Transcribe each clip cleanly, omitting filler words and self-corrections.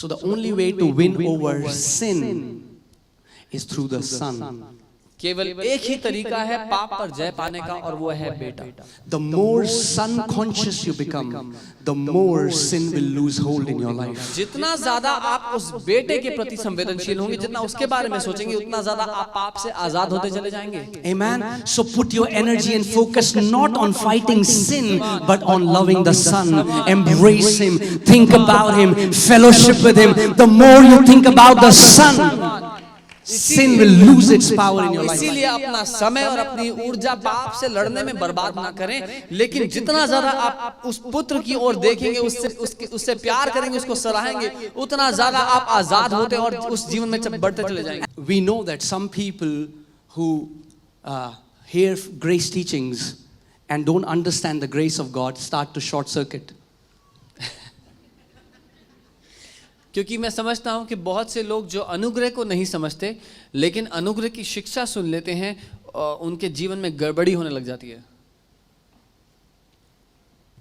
So the only way to win over sin is through the Son. केवल एक ही तरीका है पाप पर जय पाने का, और वो है बेटा। The more son conscious you become, the more sin will lose hold in your life. जितना ज्यादा आप उस बेटे के प्रति संवेदनशील होंगे, जितना उसके बारे में सोचेंगे, उतना ज्यादा आप पाप से आजाद होते चले जाएंगे। Amen. So put your energy and focus not on fighting sin, but on loving the Son. Embrace Him, think about Him, fellowship with Him. The more you think about the Son, sin will lose its power in your life. इसीलिए अपना समय और अपनी ऊर्जा पाप से लड़ने में बर्बाद ना करें, लेकिन जितना ज्यादा आप उस पुत्र की ओर देखेंगे, उससे प्यार करेंगे, उसको सराहेंगे, उतना ज्यादा आप आजाद होते और उस जीवन में बढ़ते चले जाएंगे। We know that some people who hear grace teachings and don't understand the grace of God start to short circuit. क्योंकि मैं समझता हूं कि बहुत से लोग जो अनुग्रह को नहीं समझते, लेकिन अनुग्रह की शिक्षा सुन लेते हैं, उनके जीवन में गड़बड़ी होने लग जाती है।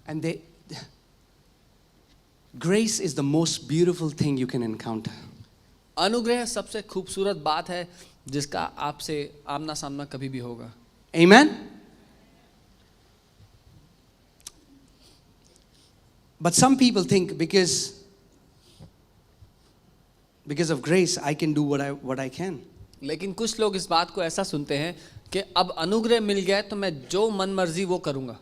And grace is the most beautiful thing you can encounter. अनुग्रह सबसे खूबसूरत बात है जिसका आपसे आमना सामना कभी भी होगा। Amen. But some people think because of grace I can do what I can. लेकिन कुछ लोग इस बात को ऐसा सुनते हैं कि अब अनुग्रह मिल गया है तो मैं जो मन मर्जी वो करूंगा।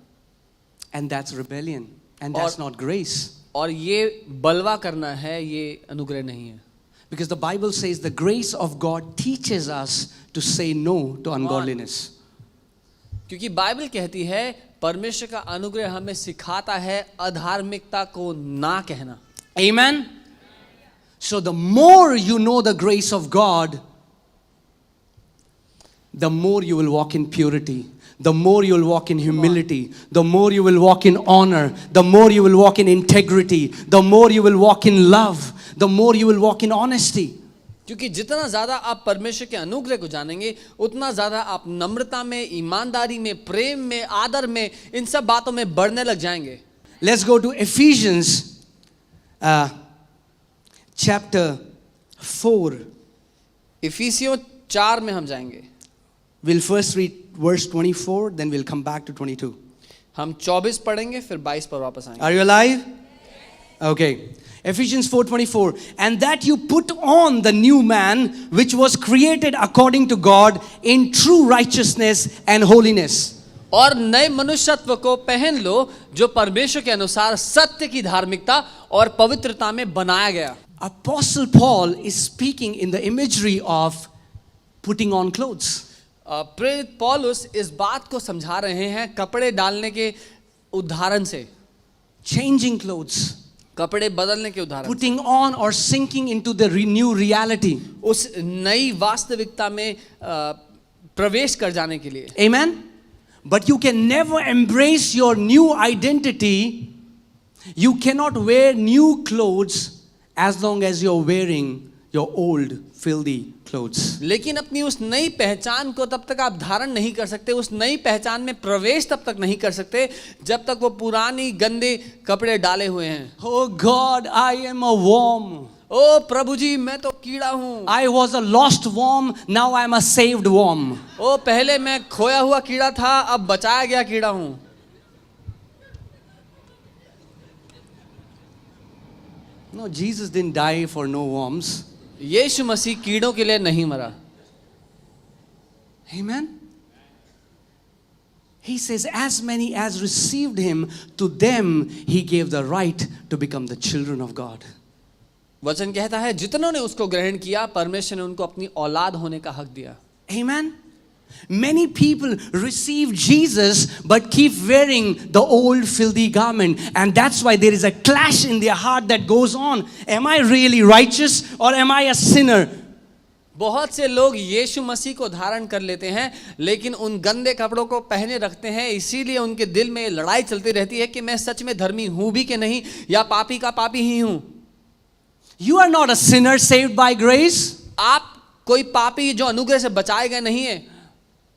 And that's rebellion, and that's not grace. और ये बलवा करना है, ये अनुग्रह नहीं है। Because the Bible says the grace of God teaches us to say no to ungodliness. क्योंकि बाइबल कहती है परमेश्वर का अनुग्रह हमें सिखाता है अधार्मिकता को ना कहना। Amen. So the more you know the grace of God, the more you will walk in purity, the more you will walk in humility, the more you will walk in honor, the more you will walk in integrity, the more you will walk in love, the more you will walk in honesty. क्योंकि जितना ज्यादा आप परमेश्वर के अनुग्रह को जानेंगे, उतना ज्यादा आप नम्रता में, ईमानदारी में, प्रेम में, आदर में, इन सब बातों में बढ़ने लग जाएंगे। Let's go to Ephesians chapter 4. इफिसियों 4 में हम जाएंगे। We'll first read verse 24, then we'll come back to 22. हम 24 पढ़ेंगे, फिर 22 पर वापस आएंगे। Are you alive? Okay. Ephesians 4:24. And that you put on the new man, which was created according to God in true righteousness and holiness. और नए मनुष्यत्व को पहन लो जो परमेश्वर के अनुसार सत्य की धार्मिकता और पवित्रता में बनाया गया। Apostle Paul is speaking in the imagery of putting on clothes. प्रेरित पौलुस इस बात को समझा रहे हैं कपड़े डालने के उदाहरण से। Changing clothes. कपड़े बदलने के उदाहरण। Putting on or sinking into the new reality. उस नई वास्तविकता में प्रवेश कर जाने के लिए। Amen. But you can never embrace your new identity. You cannot wear new clothes as long as you're wearing your old filthy clothes. लेकिन अपनी उस नई पहचान को तब तक आप धारण नहीं कर सकते, उस नई पहचान में प्रवेश तब तक नहीं कर सकते जब तक वो पुरानी गंदे कपड़े डाले हुए हैं। Oh God, I am a worm. ओ प्रभु जी, मैं तो कीड़ा हूँ। I was a lost worm, now I am a saved worm. ओ पहले मैं खोया हुआ कीड़ा था, अब बचाया गया कीड़ा हूँ। No, Jesus didn't die for no worms. यीशु मसीह कीड़ों के लिए नहीं मरा। Amen. He says, as many as received him, to them he gave the right to become the children of God. वचन कहता है जितनों ने उसको ग्रहण किया, परमेश्वर ने उनको अपनी औलाद होने का हक दिया। Amen. Many people receive Jesus but keep wearing the old filthy garment, and that's why there is a clash in their heart that goes on. Am I really righteous or am I a sinner? बहुत से लोग यीशु मसीह को धारण कर लेते हैं, लेकिन उन गंदे कपड़ों को पहने रखते हैं, इसीलिए उनके दिल में लड़ाई चलती रहती है कि मैं सच में धर्मी हूं भी कि नहीं, या पापी का पापी ही हूं। You are not a sinner saved by grace. आप कोई पापी जो अनुग्रह से बचाए गए नहीं है।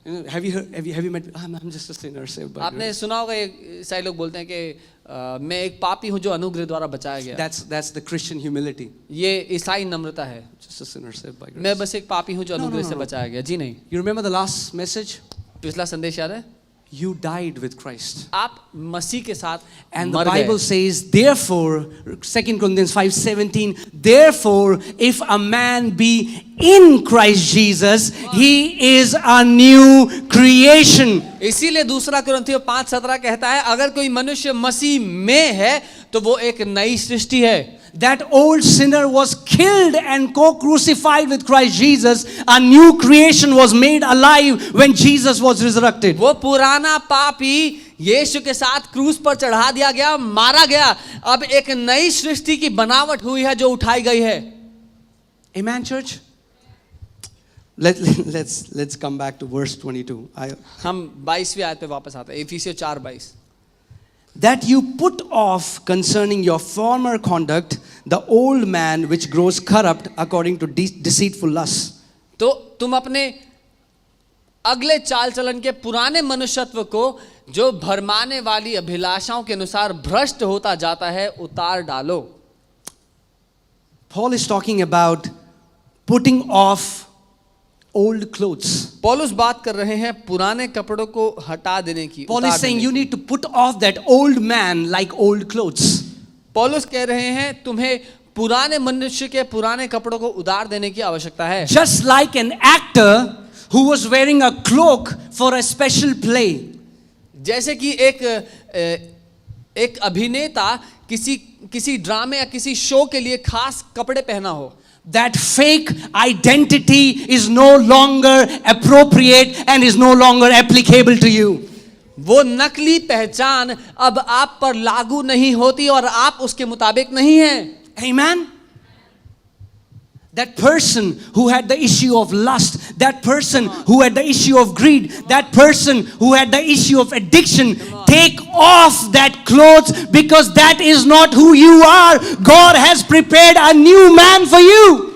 Have you met? I'm just a sinner saved by आपने grace. सुना होगा ये ईसाई लोग बोलते हैं कि मैं एक पापी हूँ जो अनुग्रह द्वारा बचाया गया। That's the Christian humility. ये ईसाई नम्रता है। Just a sinner saved by grace. मैं बस एक पापी हूँ जो No, अनुग्रह no, से no. बचाया गया। जी नहीं, You remember the last message? पिछला संदेश याद है? You died with Christ. आप मसीह के साथ And the मर Bible गए। says, therefore, 2 Corinthians 5:17, therefore, if a man be in Christ Jesus, he is a new creation. इसीलिए दूसरा कुरिन्थियों 5:17 कहता है, अगर कोई मनुष्य मसीह में है तो वो एक नई सृष्टि है। That old sinner was killed and co-crucified with Christ Jesus. A new creation was made alive when Jesus was resurrected. वो पुराना पापी यीशु के साथ क्रूस पर चढ़ा दिया गया, मारा गया। अब एक नई सृष्टि की बनावट हुई है जो उठाई गई है। Amen, church? Let's come back to verse 22. हम 22वीं आयत पे वापस आते हैं, इफिसियों 4:22। That you put off concerning your former conduct the old man which grows corrupt according to deceitful lusts. तो तुम अपने अगले चाल चलन के पुराने मनुष्यत्व को जो भरमाने वाली अभिलाषाओं के अनुसार भ्रष्ट होता जाता है उतार डालो। Paul is talking about putting off old clothes. पौलुस बात कर रहे हैं पुराने कपड़ों को हटा देने की। Paul उतार is saying देने you की। need to put off that old man like old clothes. पौलुस कह रहे हैं तुम्हें पुराने मनुष्य के पुराने कपड़ों को उतार देने की आवश्यकता है। Just like an actor who was wearing a cloak for a special play. जैसे कि एक अभिनेता किसी ड्रामे या किसी शो के लिए खास कपड़े पहना हो। That fake identity is no longer appropriate and is no longer applicable to you. वो नकली पहचान अब आप पर लागू नहीं होती और आप उसके मुताबिक नहीं हैं। Amen? That person who had the issue of lust, that person who had the issue of greed, that person who had the issue of addiction, take off that clothes because that is not who you are. God has prepared a new man for you.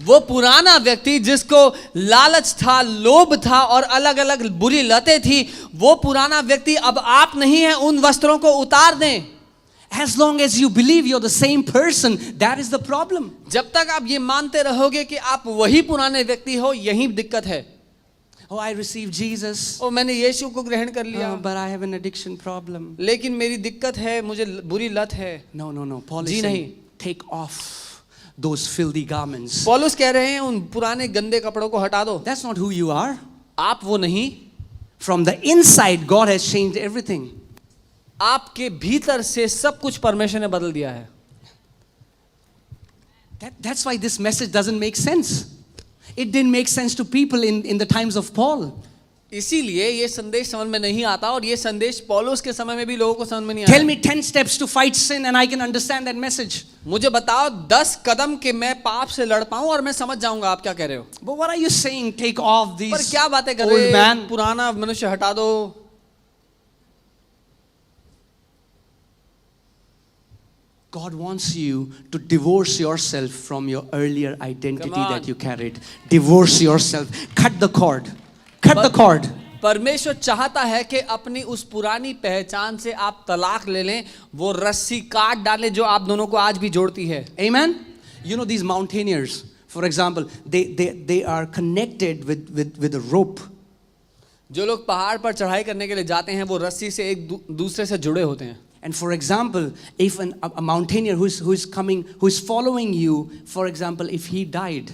वो पुराना व्यक्ति जिसको लालच था, लोभ था और अलग अलग बुरी लतें थी, वो पुराना व्यक्ति अब आप नहीं है। उन वस्त्रों को उतार दें। As long as you believe you're the same person, that is the problem. जब तक आप ये मानते रहोगे कि आप वही पुराने व्यक्ति हो, यही दिक्कत है। Oh, I received Jesus. ओ मैंने यीशु को ग्रहण कर लिया, But I have an addiction problem. लेकिन मेरी दिक्कत है, मुझे बुरी लत है। No. Paul is ji saying, नहीं। take off those filthy garments. पौलुस कह रहे हैं उन पुराने गंदे कपड़ों को हटा दो। That's not who you are. आप वो नहीं। From the inside, God has changed everything. आपके भीतर से सब कुछ परमेश्वर ने बदल दिया है। That's why this message doesn't make sense. It didn't make sense to people in the times of Paul. इसीलिए ये संदेश समझ में नहीं आता और ये संदेश पौलुस के समय में भी लोगों को समझ में नहीं Tell आया। me 10 steps to fight sin and I can understand that message. मुझे बताओ 10 कदम के मैं पाप से लड़ पाऊं और मैं समझ जाऊंगा आप क्या कह रहे हो। But what are you saying? Take off पर these क्या बातें कर old रहे man. हो? पुराना मनुष्य हटा दो। God wants you to divorce yourself from your earlier identity Come on. that you carried. Divorce yourself. Cut the cord. Cut the cord. परमेश्वर चाहता है कि अपनी उस पुरानी पहचान से आप तलाक ले लें, वो रस्सी काट डालें जो आप दोनों को आज भी जोड़ती है। Amen? You know these mountaineers, for example, they are connected with a rope. जो लोग पहाड़ पर चढ़ाई करने के लिए जाते हैं वो रस्सी से एक दूसरे से जुड़े होते हैं। And for example, if a mountaineer who is following you, for example, if he died,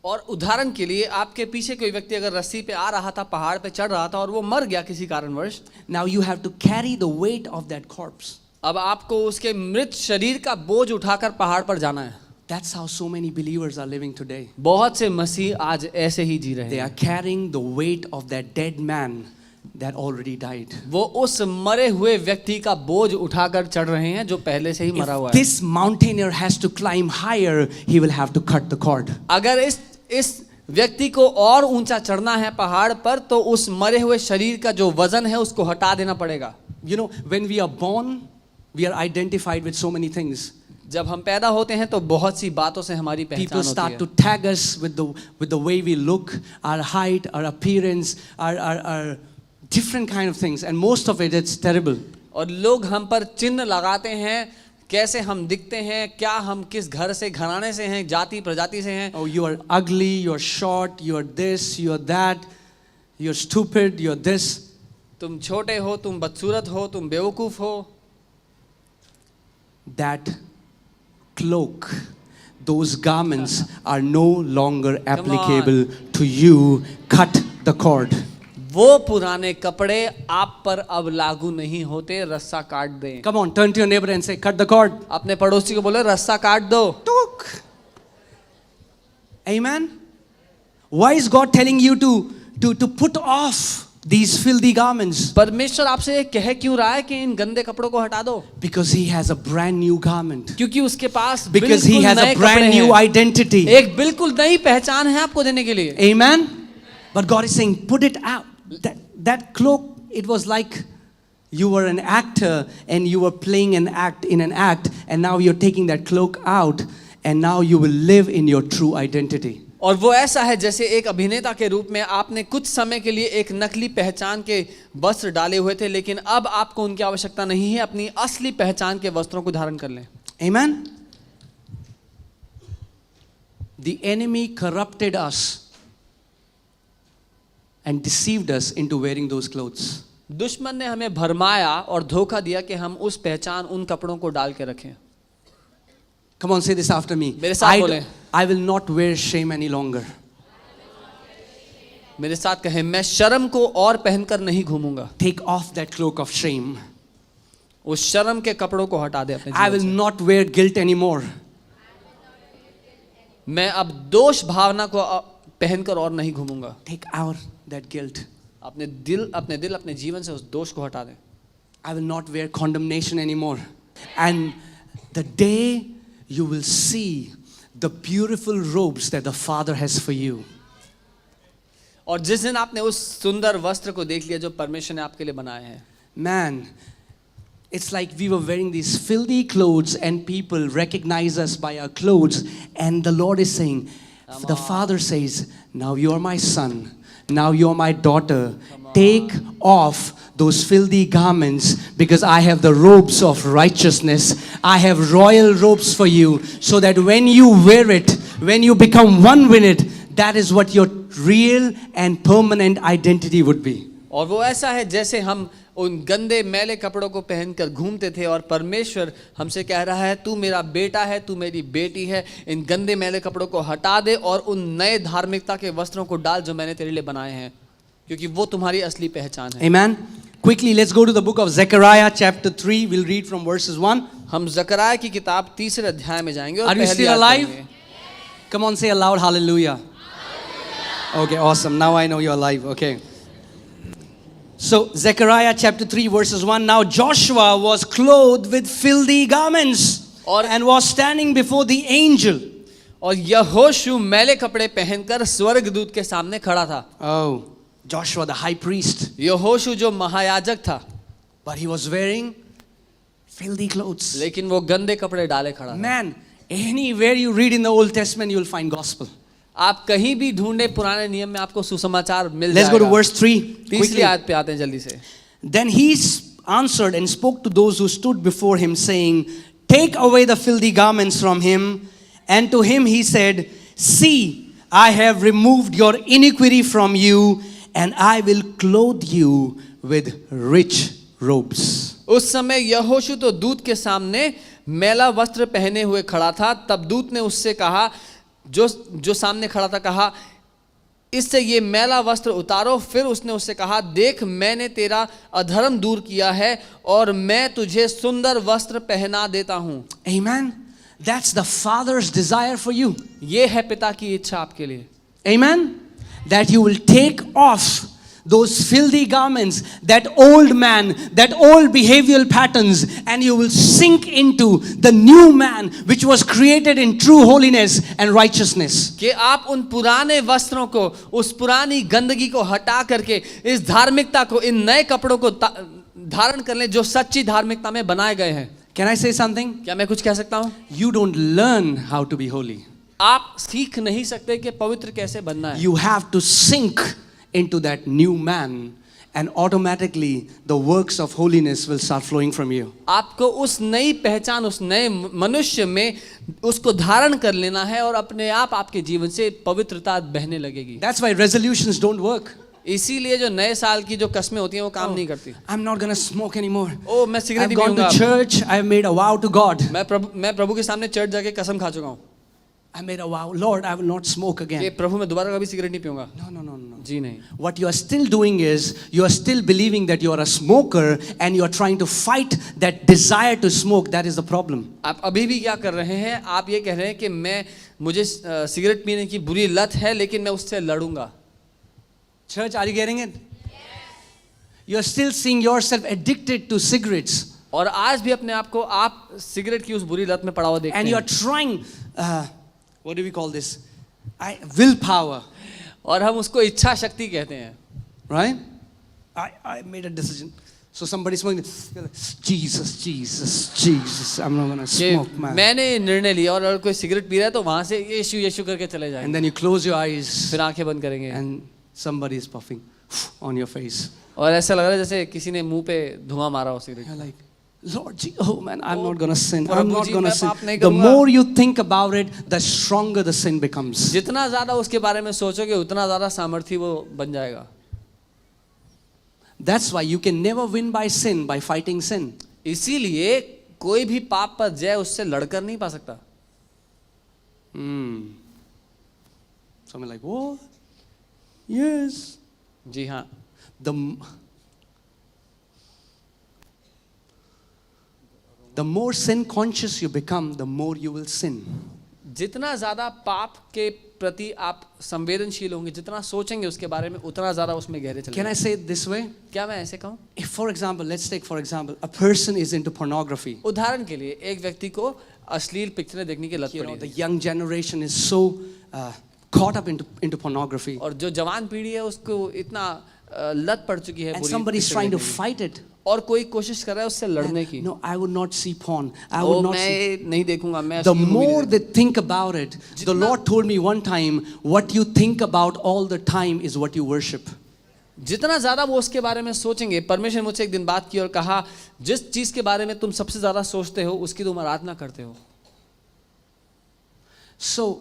और उदाहरण के लिए आपके पीछे कोई व्यक्ति अगर रस्सी पे आ रहा था, पहाड़ पे चढ़ रहा था और वो मर गया किसी कारणवश, now you have to carry the weight of that corpse. अब आपको उसके मृत शरीर का बोझ उठाकर पहाड़ पर जाना है। That's how so many believers are living today. बहुत से मसीह आज ऐसे ही जी रहे They हैं। are carrying the weight of that dead man that already died. वो उस मरे हुए व्यक्ति का बोझ उठाकर चढ़ रहे हैं जो पहले से ही मरा हुआ If है। this mountaineer has to climb higher, he will have to cut the cord. अगर इस व्यक्ति को और ऊंचा चढ़ना है पहाड़ पर तो उस मरे हुए शरीर का जो वजन है उसको हटा देना पड़ेगा। You know, when we are born, we are identified with so many things. जब हम पैदा होते हैं तो बहुत सी बातों से हमारी पहचान People होती start है। to tag us with the way we look, our height, our appearance, our different kind of things, and most of it's terrible. और लोग हम पर चिन्ह लगाते हैं, कैसे हम दिखते हैं, क्या हम किस घर से, घराने से हैं, जाति प्रजाति से हैं। Oh, you are ugly, you are short, you are this, you are that, you are stupid, you are this. तुम छोटे हो, तुम बदसूरत हो, तुम बेवकूफ हो। That cloak, those garments are no longer applicable to you. Cut the cord. वो पुराने कपड़े आप पर अब लागू नहीं होते, रस्सा काट दें। Come on, turn to your neighbor and say, cut the cord. अपने पड़ोसी को बोले रस्सा काट दो। Tuk. Amen. Why is God telling you to put off these filthy garments? परमेश्वर आपसे ये कह क्यों रहा है कि इन गंदे कपड़ों को हटा दो? Because he has a brand new garment. क्योंकि उसके पास Because he बिल्कुल has नए a brand कपड़े new हैं। identity. एक बिल्कुल नई पहचान है आपको देने के लिए। Amen. But God is saying, put it out. That cloak, it was like you were an actor and you were playing an act in an act, and now you're taking that cloak out, and now you will live in your true identity. और वो ऐसा है जैसे एक अभिनेता के रूप में आपने कुछ समय के लिए एक नकली पहचान के वस्त्र डाले हुए थे, लेकिन अब आपको उनकी आवश्यकता नहीं है, अपनी असली पहचान के वस्त्रों को धारण कर लें। Amen. The enemy corrupted us and deceived us into wearing those clothes. दुश्मन ने हमें भरमाया और धोखा दिया कि हम उस पहचान, उन कपड़ों को डाल के रखें। Come on, say this after me. मेरे साथ बोलें। I will not wear shame any longer. मेरे साथ कहें, मैं शर्म को और पहनकर नहीं घूमूंगा। Take off that cloak of shame. उस शर्म के कपड़ों को हटा दे अपने I जीवन will से। not wear guilt anymore. मैं अब दोष भावना को पहनकर और नहीं घूमूंगा। Take out that guilt. अपने दिल अपने जीवन से उस दोष को हटा दें। I will not wear condemnation anymore. And the day you will see the beautiful robes that the Father has for you. और जिस दिन आपने उस सुंदर वस्त्र को देख लिया जो परमेश्वर ने आपके लिए बनाए हैं, Man, it's like we were wearing these filthy clothes and people recognize us by our clothes, and the Lord is saying, the Father says, now you are my son, now you are my daughter. Take off those filthy garments, because I have the robes of righteousness. I have royal robes for you, so that when you wear it, when you become one with it, that is what your real and permanent identity would be. और वो ऐसा है जैसे हम उन गंदे मैले कपड़ों को पहनकर घूमते थे, और परमेश्वर हमसे कह रहा है, तू मेरा बेटा है, तू मेरी बेटी है, इन गंदे मैले कपड़ों को हटा दे और उन नए धार्मिकता के वस्त्रों को डाल जो मैंने तेरे लिए बनाए हैं, क्योंकि वो तुम्हारी असली पहचान है। Amen. Quickly, let's go to the book of Zechariah chapter 3. We'll read from verses 1. हम ज़करिया की किताब 3 अध्याय में जाएंगे और Are you पहली still आयत alive? पढ़ेंगे। Come on, say a loud hallelujah. Okay, awesome. Now I know you're alive. Okay. So, Zechariah chapter 3 verses 1. Now Joshua was clothed with filthy garments and was standing before the angel. और यहोशू मैले कपड़े पहनकर स्वर्गदूत के सामने खड़ा था। Oh, Joshua the high priest. यहोशू जो महायाजक था, But he was wearing filthy clothes. लेकिन वो गंदे कपड़े डाले खड़ा था। Man, anywhere you read in the Old Testament, you'll find gospel. आप कहीं भी ढूंढे पुराने नियम में आपको सुसमाचार मिल Let's जाएगा। go to verse 3. तीसरी quickly. आयत पे आते हैं जल्दी से। Then he answered and spoke to those who stood before him, saying, Take away the filthy garments from him. And to him he said, See, I have removed your iniquity from you, and I will clothe you with rich robes. उस समय यहोशू तो दूत के सामने मैला वस्त्र पहने हुए खड़ा था। तब दूत ने उससे कहा, जो सामने खड़ा था, कहा, इससे ये मैला वस्त्र उतारो। फिर उसने उससे कहा, देख, मैंने तेरा अधर्म दूर किया है और मैं तुझे सुंदर वस्त्र पहना देता हूं। Amen. That's the Father's desire for you. ये है पिता की इच्छा आपके लिए। Amen. That you will take off those filthy garments, that old man, that old behavioral patterns, and you will sink into the new man which was created in true holiness and righteousness. कि आप उन पुराने वस्त्रों को, उस पुरानी गंदगी को हटा करके इस धार्मिकता को, इन नए कपड़ों को धारण कर लें जो सच्ची धार्मिकता में बनाए गए हैं। Can I say something? क्या मैं कुछ कह सकता हूँ? You don't learn how to be holy. आप सीख नहीं सकते कि पवित्र कैसे बनना है. You have to sink into that new man, and automatically the works of holiness will start flowing from you. आपको उस नई पहचान, उस नए मनुष्य में उसको धारण कर लेना है और अपने आप आपके जीवन से पवित्रता बहने लगेगी. That's why resolutions don't work. इसीलिए जो नए साल की जो कस्में होती हैं वो काम नहीं करती. I'm not gonna smoke anymore. ओ मैं सिगरेट I've नहीं gone to पीऊंगा. church. I've made a vow to God. मैं प्रभु के सामने चर्च जाके कसम खा चुका हूँ I made a vow, Lord, I will not smoke कि again. प्रभु मैं दोबारा कभी सिगरेट नहीं पीऊंगा. No. जी नहीं. What you are still doing is you are still believing that you are a smoker and you are trying to fight that desire to smoke. That is the problem. आप अभी भी क्या कर रहे हैं? आप ये कह रहे हैं कि मुझे सिगरेट पीने की बुरी लत है लेकिन मैं उससे लड़ूंगा. Church, are you getting it? You are still seeing yourself addicted to cigarettes. और आज भी अपने आप को आप सिगरेट की उस बुरी लत में पड़ा हुआ देखते And you हैं. are trying, what do we call this? Willpower, और हम उसको इच्छा शक्ति कहते हैं. right? I made a decision. So somebody smoking, Jesus, I'm not gonna कि smoke, man. मैंने निर्णय लिया और अगर कोई सिगरेट पी रहा है तो वहां से यीशु यीशु करके चले And जाएंगे. then you close your eyes फिर आंखें बंद करेंगे and somebody is puffing on your face. और ऐसा लग रहा है जैसे किसी ने मुंह पे धुआं मारा हो cigarette. You're like, Lord, oh man, I'm not gonna sin. प्रभु I'm not जी, gonna मैं sin. पाप नहीं The करूंगा. more you think about it, the stronger the sin becomes. जितना ज्यादा उसके बारे में सोचोगे उतना ज्यादा सामर्थ्य वो बन जाएगा. That's why you can never win by sin, by fighting sin. इसीलिए कोई भी पाप पर जय उससे लड़कर नहीं पा सकता. Someone like, what? Yes. जी हाँ. The more sin conscious you become, the more you will sin. जितना ज्यादा पाप के प्रति आप संवेदनशील होंगे, जितना सोचेंगे उसके बारे में उतना ज्यादा उसमें गहरे चले. Can I say it this way? क्या मैं ऐसे कहूँ? If, for example, let's take for example, a person is into pornography. उदाहरण के लिए एक व्यक्ति को अश्लील पिक्चरें देखने की लत You know, पड़ी the है. young generation is so caught up into pornography. और जो जवान पीढ़ी है उसको इतना लत पड़ चुकी है And बुरी somebody is picture trying to देखने की. fight it. और कोई कोशिश कर रहा है उससे लड़ने की. No, I would not see porn. I O would not see. मैं नहीं देखूंगा. मैं The अश्लील मूवी more नहीं they think about it, the Lord told me one time, what you think about all the time is what you worship. जितना ज्यादा वो उसके बारे में सोचेंगे, परमेश्वर मुझसे एक दिन बात की और कहा जिस चीज के बारे में तुम सबसे ज्यादा सोचते हो उसकी तुम आराधना करते हो. So,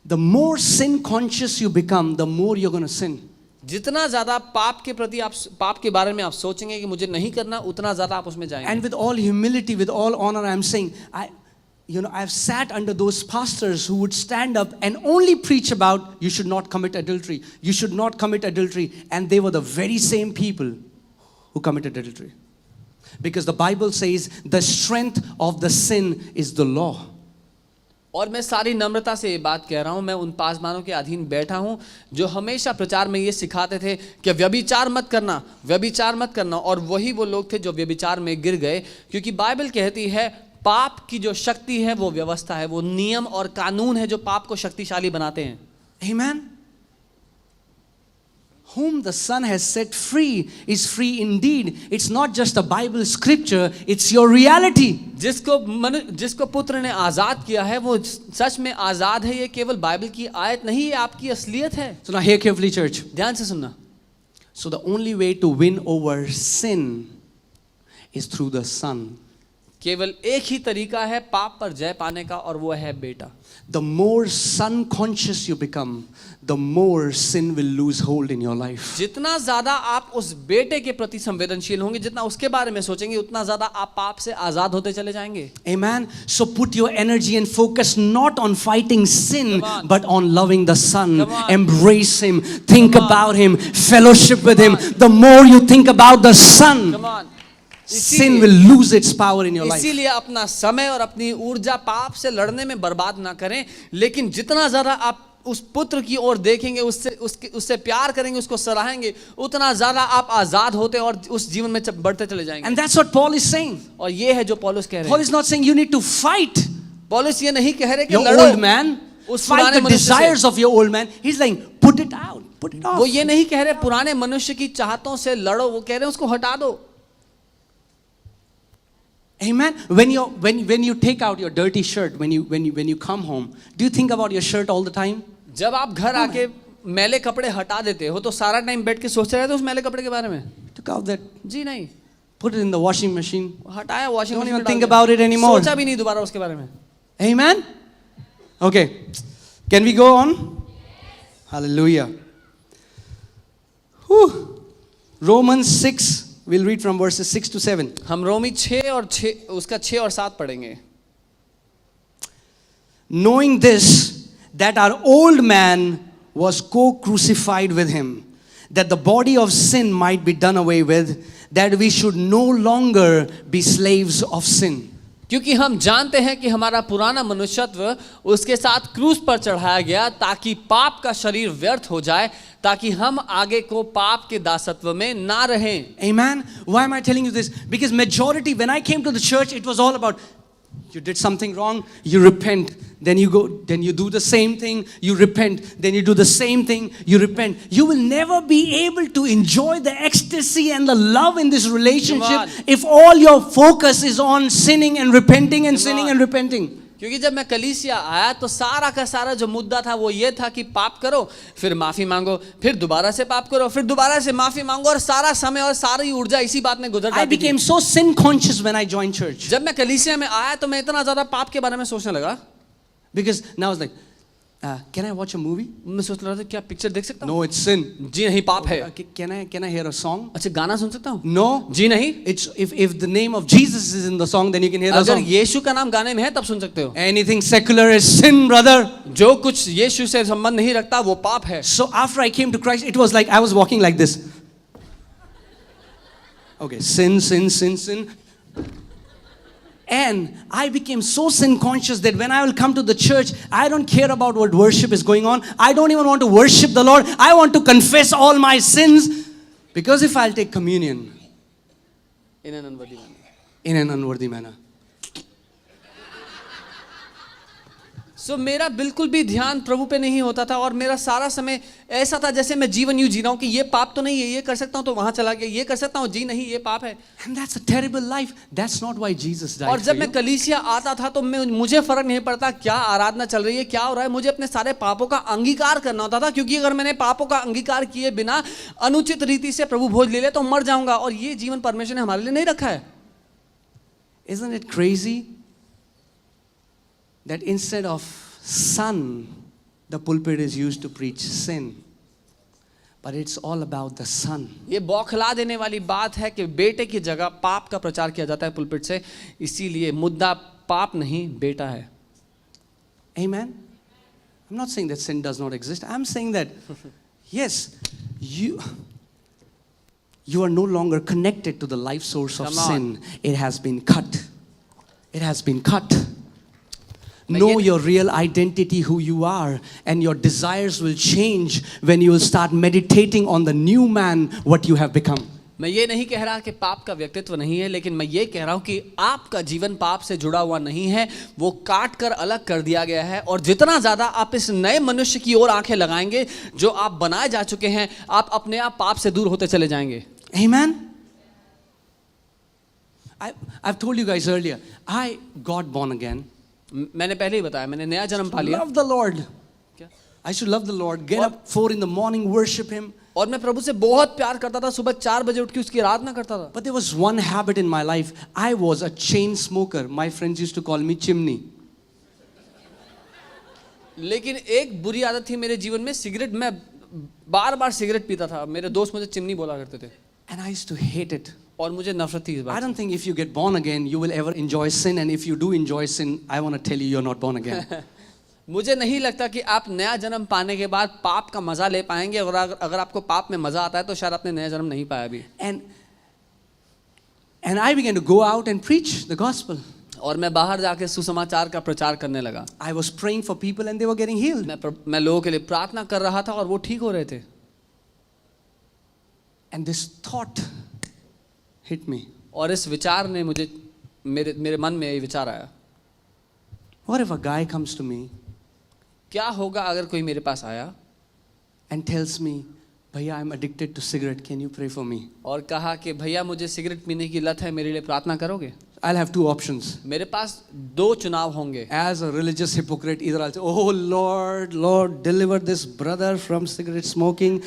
the more sin conscious you become, the more you're going to sin. जितना ज्यादा पाप के प्रति आप पाप के बारे में आप सोचेंगे कि मुझे नहीं करना, उतना ज्यादा आप उसमें जाएंगे. And with all humility, with all honor, I'm saying, I've sat under those pastors who would stand up and only preach about you should not commit adultery. You should not commit adultery. And they were the very same people who committed adultery. Because the Bible says the strength of the sin is the law. और मैं सारी नम्रता से ये बात कह रहा हूँ, मैं उन पासवानों के अधीन बैठा हूँ जो हमेशा प्रचार में ये सिखाते थे कि व्यभिचार मत करना, व्यभिचार मत करना. और वही वो लोग थे जो व्यभिचार में गिर गए, क्योंकि बाइबल कहती है पाप की जो शक्ति है वो व्यवस्था है, वो नियम और कानून है जो पाप को शक्तिशाली बनाते हैं. Amen. Whom the Son has set free is free indeed. It's not just a Bible scripture, it's your reality. जिसको पुत्र ने आजाद किया है वो सच में आजाद है. ये केवल बाइबल की आयत नहीं है, आपकी असलियत है. So now hear carefully, church. ध्यान से सुनना. So the only way to win over sin is through the Son. केवल एक ही तरीका है पाप पर जय पाने का और वो है बेटा. The more Son conscious you become, the more sin will lose hold in your life. जितना ज्यादा आप उस बेटे के प्रति संवेदनशील होंगे, जितना उसके बारे में सोचेंगे, उतना ज्यादा आप पाप से आजाद होते चले जाएंगे. Amen. So put your energy and focus not on fighting sin, but on loving the Son. Embrace Him, think about Him, fellowship with Him. The more you think about the Son, Come on. sin will lose its power in your life. इसीलिए अपना समय और अपनी ऊर्जा पाप से लड़ने में बर्बाद ना करें, लेकिन जितना ज्यादा आप उस पुत्र की ओर देखेंगे, उससे प्यार करेंगे, उसको सराहेंगे, उतना ज्यादा आप आजाद होते और उस जीवन में बढ़ते चले जाएंगे. And that's what Paul is saying. और ये है जो पौलुस कह रहे Paul हैं. is not saying you need to fight पौलुस ये नहीं कह रहे कि your लड़ो old man, उस fight पुराने the मनुष्य से. desires of your old man. He's like, put it out, put it off. वो ये नहीं कह रहे पुराने मनुष्य की चाहतों से लड़ो, वो कह रहे हैं उसको हटा दो. Amen. When you take out your dirty shirt, when you come home, do you think about your shirt all the time? जब आप घर आके मैले कपड़े हटा देते हो तो सारा टाइम बैठ के सोचते रहते हो उस मैले कपड़े के बारे में? Took out that, जी नहीं, put it in the washing machine. हटाया वॉशिंग Don't मशीन even में think डाल दिया। about it anymore. सोचा भी नहीं दोबारा उसके बारे में। Amen. Okay. Can we go on? Hallelujah. Whew. Romans 6. We'll read from verses 6 to 7. हम रोमी 6 और 6 उसका 6 और 7 पढ़ेंगे। Knowing this, that our old man was co-crucified with him, that the body of sin might be done away with, that we should no longer be slaves of sin. क्योंकि हम जानते हैं कि हमारा पुराना मनुष्यत्व उसके साथ क्रूस पर चढ़ाया गया ताकि पाप का शरीर व्यर्थ हो जाए, ताकि हम आगे को पाप के दासत्व में ना रहें। Amen. Why am I telling you this? Because majority, when I came to the church, it was all about, you did something wrong, you repent, then you go, then you do the same thing, you repent, then you do the same thing, you repent. You will never be able to enjoy the ecstasy and the love in this relationship if all your focus is on sinning and repenting and sinning and repenting. क्योंकि जब मैं कलीसिया आया तो सारा का सारा जो मुद्दा था वो ये था कि पाप करो, फिर माफी मांगो, फिर दोबारा से पाप करो, फिर दोबारा से माफी मांगो, और सारा समय और सारी ऊर्जा इसी बात में गुजर जाती थी। I became so sin conscious when I joined church. जब मैं कलीसिया में आया तो मैं इतना ज्यादा पाप के बारे में सोचने लगा। Because now I was like, can I watch a movie? मैं सोच रहा था क्या पिक्चर देख सकता हूँ? No, it's sin. जी नहीं, पाप है। Can I hear a song? अच्छा गाना सुन सकता हूँ? No. जी नहीं। It's if the name of Jesus is in the song, then you can hear the अगर song. यीशु का नाम गाने में है तब सुन सकते हो। Anything secular is sin, brother. जो कुछ यीशु से संबंध नहीं रखता वो पाप है। So after I came to Christ, it was like I was walking like this. Okay, sin, sin, sin, sin. And I became so sin conscious that when I will come to the church, I don't care about what worship is going on. I don't even want to worship the Lord. I want to confess all my sins. Because if I'll take communion in an unworthy manner. in an unworthy manner. So मेरा बिल्कुल भी ध्यान प्रभु पे नहीं होता था और मेरा सारा समय ऐसा था जैसे मैं जीवन यूं जी रहा हूं कि ये पाप तो नहीं है, ये कर सकता हूं तो वहां चला गया, ये कर सकता हूं, जी नहीं ये पाप है। And that's a terrible life. That's not why Jesus died और for जब you. मैं कलीसिया आता था तो मुझे फर्क नहीं पड़ता क्या आराधना चल रही है, क्या हो रहा है, मुझे अपने सारे पापों का अंगीकार करना होता था, क्योंकि अगर मैंने पापों का अंगीकार किए बिना अनुचित रीति से प्रभु भोज ले ले तो मर जाऊंगा, और ये जीवन परमेश्वर ने हमारे लिए नहीं रखा है। Isn't it crazy that instead of son, the pulpit is used to preach sin? But it's all about the son. ये बौखला देने वाली बात है कि बेटे की जगह पाप का प्रचार किया जाता है पुलपिट से, इसीलिए मुद्दा पाप नहीं बेटा है। Amen. I'm not saying that sin does not exist. I'm saying that yes, you are no longer connected to the life source of Come on. sin. It has been cut. It has been cut. Know your real identity, who you are, and your desires will change when you will start meditating on the new man, what you have become. मैं ये नहीं कह रहा कि पाप का व्यक्तित्व नहीं है, लेकिन मैं ये कह रहा हूँ कि आपका जीवन पाप से जुड़ा हुआ नहीं है, वो काट कर अलग कर दिया गया है, और जितना ज़्यादा आप इस नए मनुष्य की ओर आंखें लगाएंगे जो आप बनाए जा चुके हैं, आप अपने आप पाप से दूर होते चले जाएंगे। Amen. I've told you guys earlier, I got born again. मैंने पहले ही बताया, मैंने नया जन्म पा लिया। Love the Lord. क्या? I should love the Lord. Get up 4 in the morning, worship Him. और मैं प्रभु से बहुत प्यार करता था, सुबह 4 बजे उठ के उसकी आराधना करता था। But there was one habit in my life. I was a chain smoker. My friends used to call me chimney. लेकिन एक बुरी आदत थी मेरे जीवन में, सिगरेट, मैं बार बार सिगरेट पीता था, मेरे दोस्त मुझे चिमनी बोला करते थे। And I used to hate it. और मुझे नफरत थी इस I बात से। don't think if you get born again, you will ever enjoy sin. And if you do enjoy sin, I want to tell you, you're not born again. मुझे नहीं लगता कि आप नया जन्म पाने के बाद पाप का मजा ले पाएंगे, और अगर आपको पाप में मजा आता है तो शायद आपने नया जन्म नहीं पाया अभी। And I began to go out and preach the gospel. और मैं बाहर जाके सुसमाचार का प्रचार करने लगा। I was praying for people and they were getting healed. मैं लोगों के लिए प्रार्थना कर रहा था और वो ठीक हो रहे थे। And this thought hit me. और इस विचार ने मुझे, मेरे मन में ये विचार आया, What if a guy comes to me क्या होगा अगर कोई मेरे पास आया and tells me, Bhaiya, I'm addicted to cigarette. Can you pray for me? और कहा कि भैया मुझे सिगरेट पीने की लत है, मेरे लिए प्रार्थना करोगे? I'll have two options. मेरे पास दो चुनाव होंगे. As a religious hypocrite, either I'll say, "Oh Lord, Lord, deliver this brother from cigarette smoking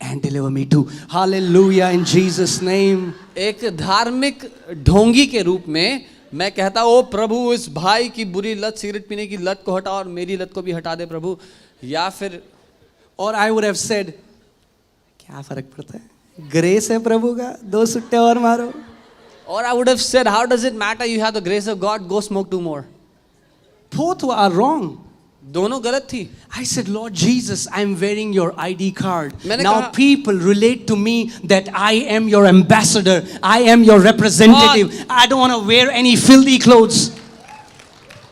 and deliver me too." Hallelujah in Jesus' name. एक धार्मिक ढोंगी के रूप में मैं कहता हूँ, ओ प्रभु इस भाई की बुरी लत, सिगरेट पीने की लत को हटा और मेरी लत को भी हटा दे प्रभु. या फिर Or I would have said, क्या फर्क पड़ता है? ग्रेस है प्रभु का, दो सुट्टे और मारो. or I would have said, how does it matter? You have the grace of God, go smoke two more. Both are wrong. दोनों गलत थी. I said, Lord Jesus, I'm wearing your ID card. मैंने Now कहा- people relate to me that I am your ambassador. I am your representative. I don't want to wear any filthy clothes.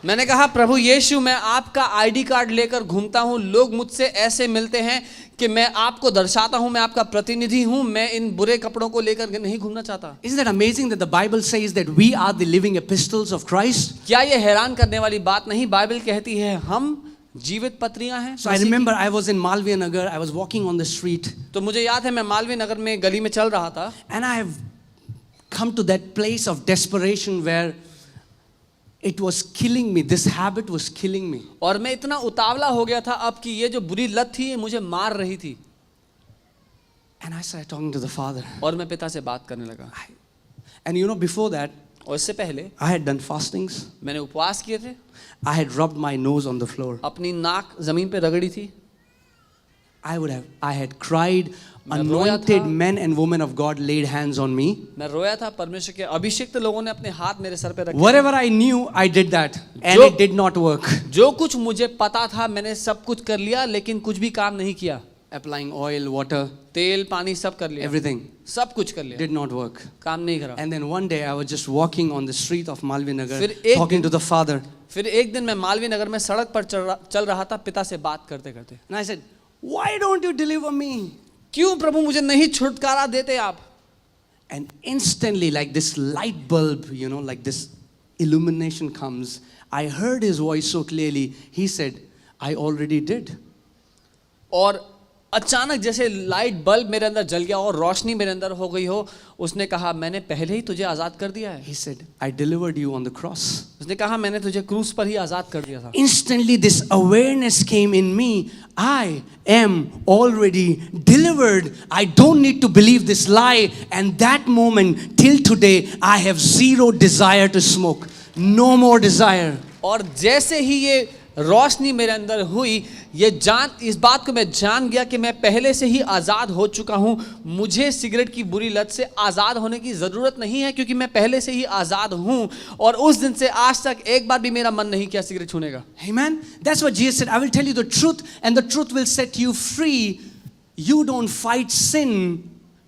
मैंने कहा प्रभु यीशु मैं आपका ID card लेकर घूमता हूँ, लोग मुझसे ऐसे मिलते हैं कि मैं आपको दर्शाता हूँ, मैं आपका प्रतिनिधि हूँ, मैं इन बुरे कपड़ों को लेकर नहीं घूमना चाहता. Isn't that amazing that the Bible says that we are the living epistles of Christ? क्या ये हैरान करने वाली बात नहीं? बाइबल कहती है हम जीवित पत्रियां हैं. So I remember I was in Malviya Nagar. I was walking on the street, तो मुझे याद है मैं मालवीय नगर में गली में चल रहा था and I have come to that place of desperation where it was killing me. This habit was killing me. और मैं इतना उतावला हो गया था अब कि ये जो बुरी लत थी ये मुझे मार रही थी. And I started talking to the Father. और मैं पिता से बात करने लगा. And you know, before that, और इससे पहले I had done fastings. मैंने उपवास किए थे, I had rubbed my nose on the floor. अपनी नाक जमीन पे रगड़ी थी, I had cried. मैं रोया Anointed था. men and women of God laid hands on me. मैं रोया था. परमेश्वर के अभिषिक्त लोगों ने अपने हाथ मेरे सर पे रखे. Whatever I knew, I did that. And जो- it did not work. जो कुछ मुझे पता था मैंने सब कुछ कर लिया, लेकिन कुछ भी काम नहीं किया. Applying oil, water, तेल पानी सब कर लिया, everything सब कुछ कर लिया, did not work. काम नहीं करा. And then one day I was just walking on the street of Malviya Nagar, फिर एक talking दिन- to the Father. फिर एक दिन मैं मालवीय नगर में सड़क पर चल रहा था पिता से बात करते करते. And I said, "Why don't you deliver me?" क्यों प्रभु मुझे नहीं छुटकारा देते आप? And instantly, like this light bulb, like this illumination comes. I heard his voice so clearly. He said, "I already did." और अचानक जैसे लाइट बल्ब मेरे अंदर जल गया और रोशनी मेरे अंदर हो गई हो, उसने कहा मैंने पहले ही तुझे आजाद कर दिया है. He said, "I delivered you on the cross." उसने कहा मैंने तुझे क्रूस पर ही आजाद कर दिया था. Instantly, this awareness came in me. I am already delivered. I don't need to believe this lie. And that moment, till today, I have zero desire to smoke. No more desire. और जैसे ही ये रोशनी मेरे अंदर हुई, इस बात को मैं जान गया कि मैं पहले से ही आज़ाद हो चुका हूँ. मुझे सिगरेट की बुरी लत से आज़ाद होने की ज़रूरत नहीं है, क्योंकि मैं पहले से ही आज़ाद हूँ. और उस दिन से आज तक एक बार भी मेरा मन नहीं किया सिगरेट छूने का. Amen. That's what Jesus said. I will tell you the truth, and the truth will set you free. You don't fight sin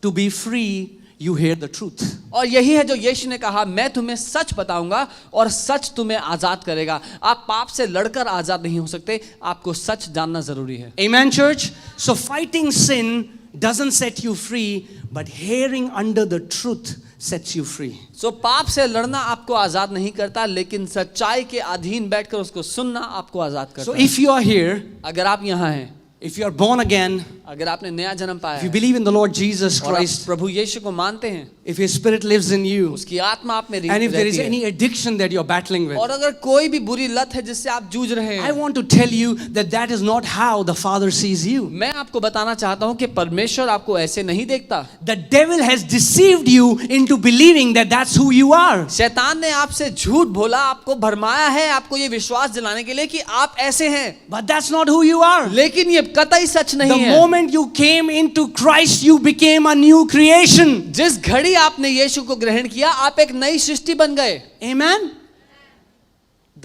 to be free. You hear the truth. और यही है जो यीशु ने कहा, मैं तुम्हें सच बताऊंगा और सच तुम्हें आज़ाद करेगा. आप पाप से लड़कर आज़ाद नहीं हो सकते, आपको सच जानना ज़रूरी है. Amen, church? So fighting sin doesn't set you free, but hearing under the truth sets you free. सो पाप से लड़ना आपको आज़ाद नहीं करता, लेकिन सच्चाई के अधीन बैठकर उसको सुनना आपको आज़ाद करता So है. if you are here, अगर आप यहाँ हैं, if you are born again, अगर आपने नया जन्म पाया if you है believe in the Lord Jesus और आप Christ, प्रभु यीशु को मानते हैं, if His Spirit lives in you, उसकी आत्मा आप में and if there is रहती है, any addiction that you're battling with, और अगर कोई भी बुरी लत है जिससे आप जूझ रहे I हैं, want to tell you that that is not how the Father sees you. मैं आपको बताना चाहता हूं कि परमेश्वर आपको ऐसे नहीं देखता. The devil has deceived you into believing that that's who you are. शैतान ने आपसे झूठ बोला, आपको भरमाया है, आपको ये विश्वास दिलाने के लिए कि आप ऐसे हैं, But that's not who you are. लेकिन ये कतई सच The नहीं है. moment you came into Christ, you became a new creation. जिस घड़ी आपने यीशु को ग्रहण किया, आप एक नई सृष्टि बन गए. Amen?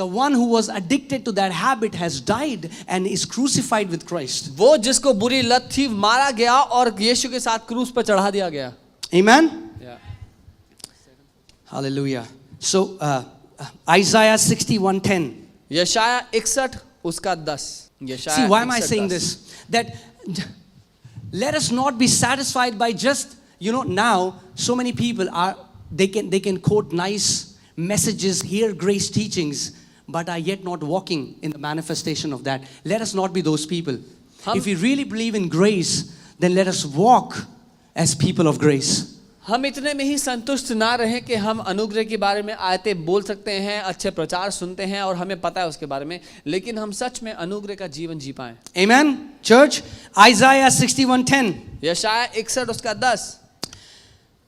The one who was addicted to that habit has died and is crucified with Christ. वो जिसको बुरी लत थी मारा गया और यीशु के साथ क्रूस पर चढ़ा दिया गया. Amen? Hallelujah. So, Isaiah 61:10. यशाया 61 उसका 10. यशाया See, why am I 61, saying 10. this? That let us not be satisfied by just, now so many people they can quote nice messages, hear grace teachings, but are yet not walking in the manifestation of that. Let us not be those people. If we really believe in grace, then let us walk as people of grace. हम इतने में ही संतुष्ट ना रहें कि हम अनुग्रह के बारे में आयतें बोल सकते हैं, अच्छे प्रचार सुनते हैं और हमें पता है उसके बारे में, लेकिन हम सच में अनुग्रह का जीवन जी पाएं। Amen. Church, Isaiah 61:10. यशायाह 61 उसका 10,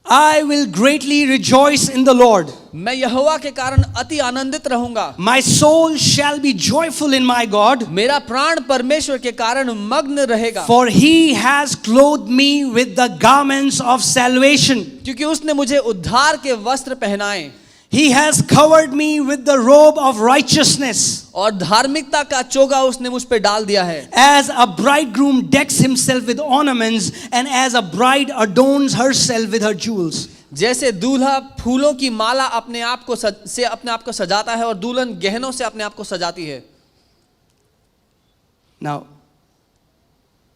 I will greatly rejoice in the Lord. मैं यहोवा के कारण अति आनंदित रहूंगा। My soul shall be joyful in my God, मेरा प्राण परमेश्वर के कारण मग्न रहेगा, for he has clothed me with the garments of salvation. क्योंकि उसने मुझे उद्धार के वस्त्र पहनाए He has covered me with the robe of righteousness. और धार्मिकता का चोगा उसने मुझ पे डाल दिया है। As a bridegroom decks himself with ornaments, and as a bride adorns herself with her jewels. जैसे दूल्हा फूलों की माला अपने आप को सजाता है और दुल्हन गहनों से अपने आप को सजाती है। Now,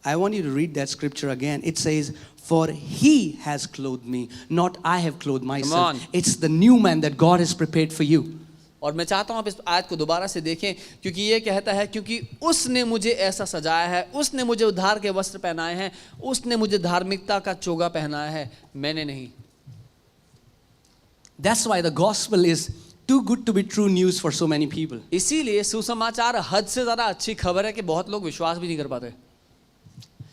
I want you to read that scripture again. It says, for he has clothed me, not I have clothed myself. Come on. It's the new man that God has prepared for you. और मैं चाहता हूं आप इस आयत को दोबारा से देखें, क्योंकि ये कहता है क्योंकि उसने मुझे ऐसा सजाया है, उसने मुझे उद्धार के वस्त्र पहनाए हैं, उसने मुझे धार्मिकता का चोगा पहनाया है, मैंने नहीं। That's why the gospel is too good to be true news for so many people. इसीलिए सुसमाचार हद से ज्यादा अच्छी खबर है कि बहुत लोग विश्वास भी नहीं कर पाते।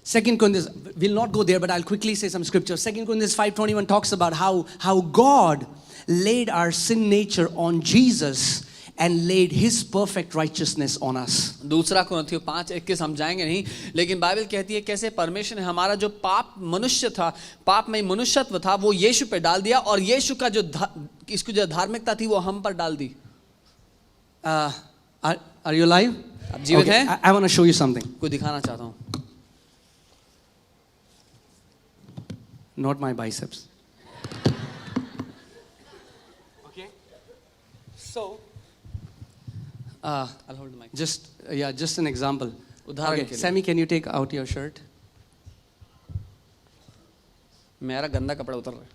2 Corinthians, we'll not go there, but I'll quickly say some scripture. 2 Corinthians 5:21 talks about how God laid our sin nature on Jesus and laid his perfect righteousness on us. दूसरा कुरिन्थियों 5:21 हम जाएंगे नहीं, लेकिन बाइबल कहती है कैसे परमेश्वर ने हमारा जो पाप मनुष्य था, पापमय मनुष्यत्व था, वो यीशु पे डाल दिया और यीशु का इसकी जो धार्मिकता थी वो हम पर डाल दी। Are you alive? आप जीवित Okay, हैं? I want to show you something. कोई दिखाना चाहता हूँ। Not my biceps. So, I'll hold the mic. just an example. उदाहरण Okay, के लिए। Sammy, can you take out your shirt? मेरा गंदा कपड़ा उतर रहा है।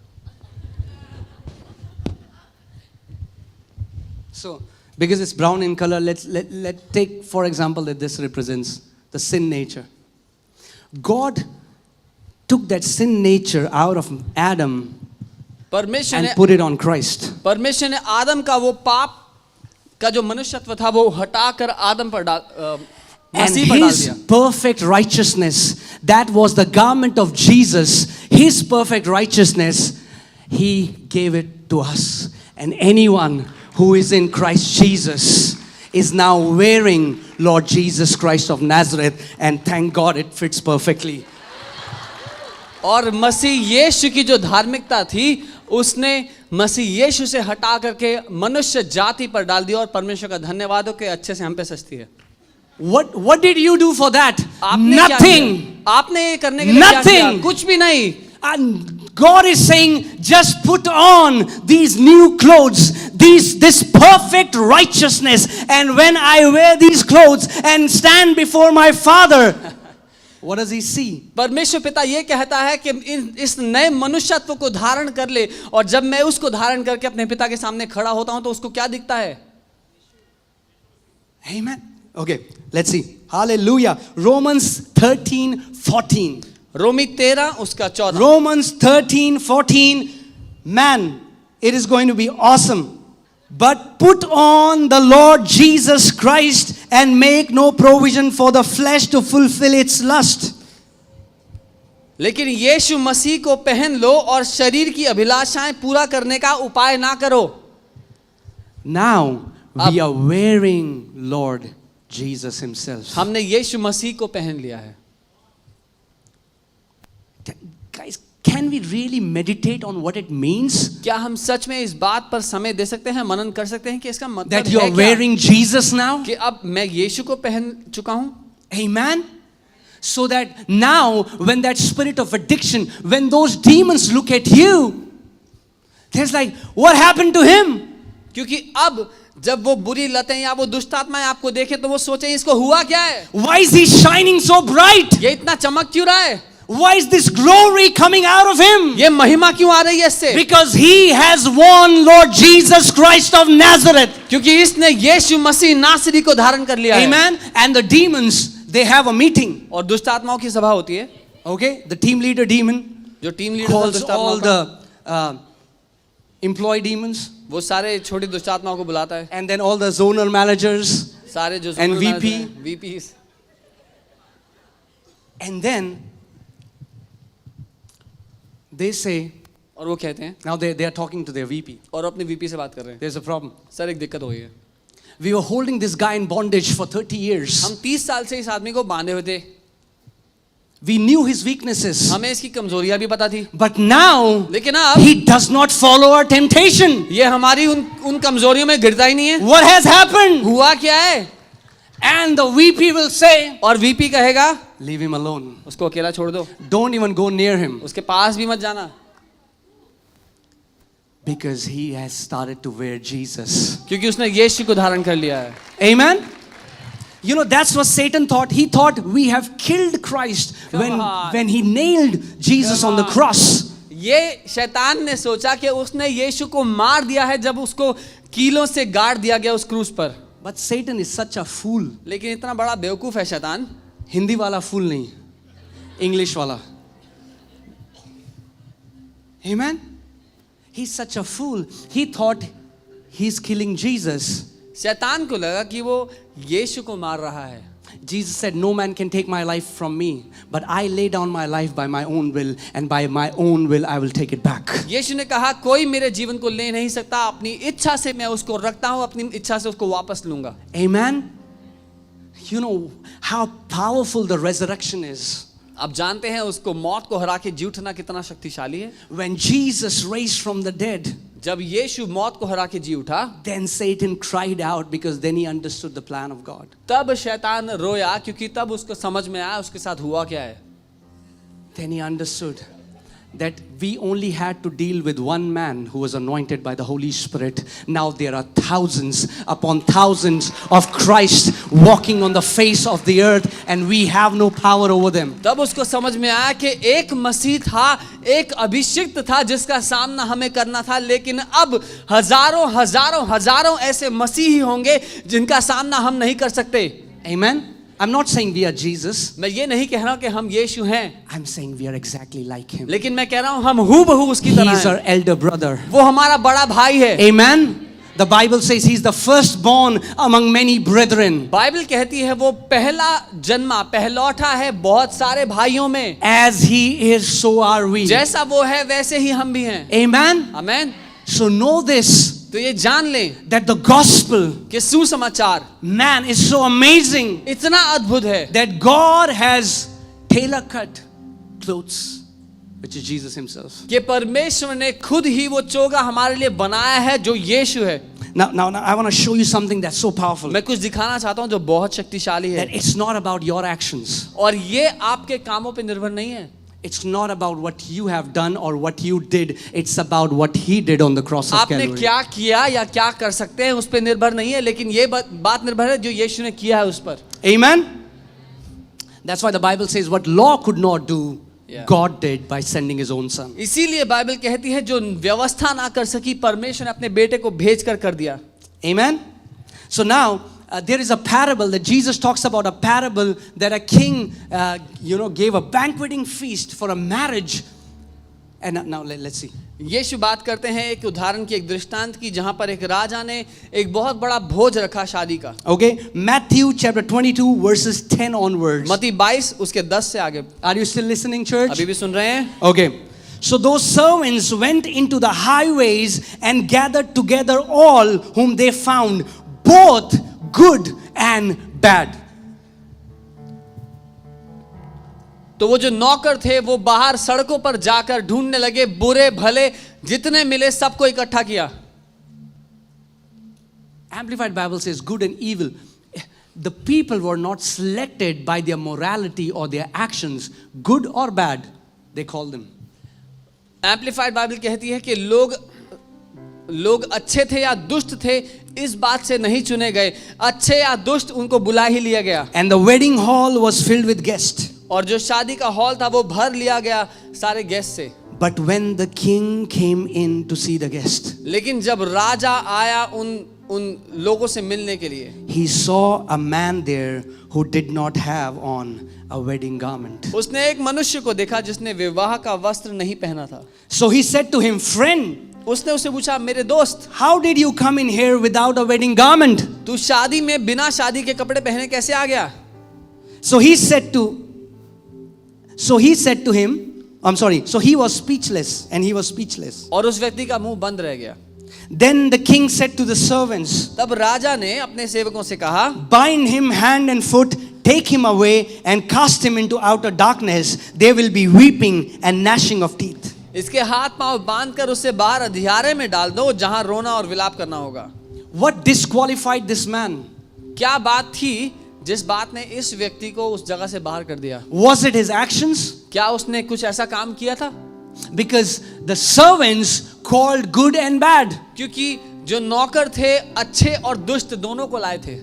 So, because it's brown in color, let take for example that this represents the sin nature. God took that sin nature out of Adam परमेश्वर and ने put it on Christ. परमेश्वर ने आदम का वो पाप का जो मनुष्यत्व था वो हटाकर आदम पर And मसीह पर डाल his दिया। perfect righteousness, that was the garment of Jesus, his perfect righteousness, he gave it to us. And anyone who is in Christ Jesus is now wearing Lord Jesus Christ of Nazareth, and thank God it fits perfectly. और मसीह यीशु की जो धार्मिकता थी उसने मसीह यीशु से हटा करके मनुष्य जाति पर डाल दिया और परमेश्वर का धन्यवाद हो कि अच्छे से हम पे सजती है। What did you do for that? आपने क्या Nothing. किया? आपने ये करने के लिए क्या किया? Nothing. कुछ भी नहीं। And God is saying, just put on these new clothes, this perfect righteousness, and when I wear these clothes and stand before my Father, what does he see? परमेश्वर पिता ये कहता है कि इस नए मनुष्यत्व को धारण कर ले, और जब मैं उसको धारण करके अपने पिता के सामने खड़ा होता हूं तो उसको क्या दिखता है? Amen. Okay, let's see. Hallelujah. Romans 13:14. रोमी 13 उसका 14। Romans 13:14. Man, it is going to be awesome. But put on the Lord Jesus Christ and make no provision for the flesh to fulfill its lust. लेकिन यीशु मसीह को पहन लो और शरीर की अभिलाषाएं पूरा करने का उपाय ना करो। Now we are wearing Lord Jesus himself. हमने यीशु मसीह को पहन लिया है। Guys, can we really meditate on what it means? क्या हम सच में इस बात पर समय दे सकते हैं, मनन कर सकते हैं कि इसका मतलब That you है are क्या? wearing Jesus now? कि अब मैं यीशु को पहन चुका हूं। Amen. So that now when that spirit of addiction, when those demons look at you, there's like, what happened to him? क्योंकि अब जब वो बुरी लतें या वो दुष्ट आत्माएं आपको देखें तो वो सोचें इसको हुआ क्या है? Why is he shining so bright? ये इतना चमक क्यों रहा है? Why is this glory coming out of him? ये महिमा क्यों आ रही है इससे? Because he has won Lord Jesus Christ of Nazareth. क्योंकि इसने यीशु मसीह नासरी को धारण कर लिया है। Amen. And the demons, they have a meeting. और दुष्ट आत्माओं की सभा होती है। Okay, the team leader demon जो टीम लीडर calls दुष्ट all आत्माओं का employee demons, वो सारे छोटी दुष्ट आत्माओं को बुलाता है, and then all the zonal managers, सारे जो And VP. VPs, and then they say, और वो कहते हैं, now they are talking to their VP. और अपने VP से बात कर रहे हैं, There's a problem. सर एक दिक्कत हो गई है, We were holding this guy in bondage for 30 years. हम 30 साल से इस आदमी को बांधे हुए थे, We knew his weaknesses. हमें इसकी कमजोरियां भी पता थी, But now, लेकिन अब he does not follow our temptation. ये हमारी उन कमजोरियों में गिरता ही नहीं है. What has happened? हुआ क्या है? And the VP will say, और VP कहेगा, leave him alone. उसको अकेला छोड़ दो, Don't even go near him. उसके पास भी मत जाना, Because he has started to wear Jesus. क्योंकि उसने यीशु को धारण कर लिया है. Amen? You know, that's what Satan thought. He thought we have killed Christ when he nailed Jesus on the cross. ये शैतान ने सोचा कि उसने यीशु को मार दिया है जब उसको कीलों से गाड़ दिया गया उस क्रूस पर. But Satan is such a fool. लेकिन इतना बड़ा बेवकूफ है शैतान, हिंदी वाला fool नहीं, English वाला. Amen? He's such a fool. He thought he's killing Jesus. शैतान को लगा कि वो यीशु को मार रहा है. Jesus said, no man can take my life from me, but I lay down my life by my own will, and by my own will I will take it back. यीशु ने कहा कोई मेरे जीवन को ले नहीं सकता, अपनी इच्छा से मैं उसको रखता हूँ, अपनी इच्छा से उसको वापस लूंगा. Amen? You know how powerful the resurrection is. अब जानते हैं उसको मौत को हरा के जी उठना कितना शक्तिशाली है. When Jesus raised from the dead, जब यीशु मौत को हरा के जी उठा, then Satan cried out because then he understood the plan of God. तब शैतान रोया क्योंकि तब उसको समझ में आया उसके साथ हुआ क्या है. Then he understood that we only had to deal with one man who was anointed by the Holy Spirit. Now there are thousands upon thousands of Christ walking on the face of the earth, and we have no power over them. तब उसको समझ में आया कि एक मसीह था, एक अभिषिक्त था जिसका सामना हमें करना था, लेकिन अब हजारों हजारों हजारों ऐसे मसीही होंगे जिनका सामना हम नहीं कर सकते. Amen? I'm not saying we are Jesus. मैं ये नहीं कह रहा हूँ कि हम यीशु हैं, I'm saying we are exactly like him. लेकिन मैं कह रहा हूँ हम हूबहू उसकी He तरह is our हैं. elder brother. वो हमारा बड़ा भाई है. Amen? The Bible says he's the firstborn among many brethren. Bible कहती है वो पहला जन्मा पहलौठा है बहुत सारे भाइयों में. As he is, so are we. जैसा वो है वैसे ही हम भी हैं. Amen? Amen. So know this, तो ये जान लें that the gospel, कि सुसमाचार man, is so amazing इतना अद्भुत है that God has tailor-cut clothes, which is Jesus himself. कि परमेश्वर ने खुद ही वो चोगा हमारे लिए बनाया है जो यीशु है. Now I want to show you something that's so powerful. मैं कुछ दिखाना चाहता हूँ जो बहुत शक्तिशाली है. That it's not about your actions. और ये आपके कामों पे निर्भर नहीं है. It's not about what you have done or what you did. It's about what he did on the cross of आपने Calvary. क्या किया या क्या कर सकते हैं उस पे निर्भर नहीं है, लेकिन ये बात निर्भर है जो यीशु ने किया है उस पर. Amen? That's why the Bible says what law could not do, Yeah. God did by sending his own son. इसीलिए बाइबल कहती है जो व्यवस्था ना कर सकी परमेश्वर ने अपने बेटे को भेज कर दिया. Amen? So now, there is a parable that Jesus talks about, a parable that a king, gave a banqueting feast for a marriage. And now let's see. यीशु बात करते हैं एक उदाहरण की, एक दृष्टांत की, जहां पर एक राजा ने एक बहुत बड़ा भोज रखा शादी का. Okay, Matthew chapter 22 verses 10 onwards. मत्ती 22 उसके 10 से आगे. Are you still listening, church? अभी भी सुन रहे हैं? Okay. So those servants went into the highways and gathered together all whom they found, both good and bad. तो वो जो नौकर थे वो बाहर सड़कों पर जाकर ढूंढने लगे, बुरे भले जितने मिले सबको इकट्ठा किया. Amplified Bible says good and evil. The people were not selected by their morality or their actions, good or bad, they called them. Amplified Bible कहती है कि लोग अच्छे थे या दुष्ट थे इस बात से नहीं चुने गए, अच्छे या दुष्ट उनको बुला ही लिया गया. And the wedding hall was filled with guests. और जो शादी का हॉल था वो भर लिया गया सारे गेस्ट से. But when the king came in to see the guest, लेकिन जब राजा आया उन उन लोगों से मिलने के लिए। he saw a man there who did not have on a wedding garment. उसने एक मनुष्य को देखा जिसने विवाह का वस्त्र नहीं पहना था। So he said to him, friend, उसने उससे पूछा, मेरे दोस्त, how did you come in here without a wedding garment? तू शादी में बिना शादी के कपड़े पहने कैसे आ गया? So he said to him, I'm sorry, so he was speechless, and he was speechless. और उस व्यक्ति का मुंह बंद रह गया। Then the king said to the servants, तब राजा ने अपने सेवकों से कहा, bind him hand and foot, take him away and cast him into outer darkness. There will be weeping and gnashing of teeth. इसके हाथ पांव बांधकर उसे बाहर अंधियारे में डाल दो, जहां रोना और विलाप करना होगा। What disqualified this man? क्या बात थी जिस बात ने इस व्यक्ति को उस जगह से बाहर कर दिया? Was it his actions? क्या उसने कुछ ऐसा काम किया था? Because the servants called good and bad. क्योंकि जो नौकर थे अच्छे और दुष्ट दोनों को लाए थे।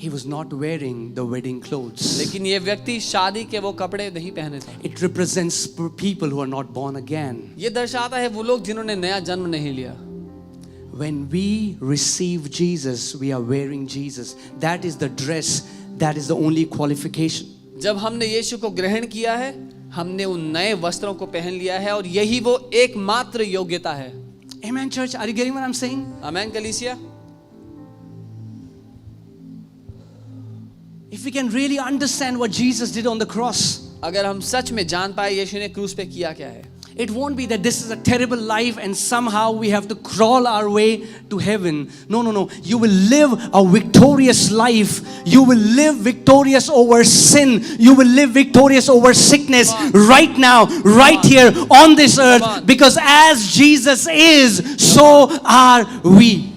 He was not wearing the wedding clothes. लेकिन ये व्यक्ति शादी के वो कपड़े नहीं पहने थे। It represents people who are not born again. ये दर्शाता है वो लोग जिन्होंने नया जन्म नहीं लिया। When we receive Jesus, we are wearing Jesus. That is the dress. That is the only qualification. जब हमने यीशु को ग्रहण किया है, हमने उन नए वस्त्रों को पहन लिया है और यही वो एकमात्र योग्यता है। Amen, church. Are you getting what I'm saying? आमेन कलीसिया। If we can really understand what Jesus did on the cross, अगर हम सच में जान पाए यीशु ने क्रूस पे किया क्या है, it won't be that this is a terrible life and somehow we have to crawl our way to heaven. No, no, no. You will live a victorious life. You will live victorious over sin. You will live victorious over sickness right now, right here on this earth. Because as Jesus is, so are we.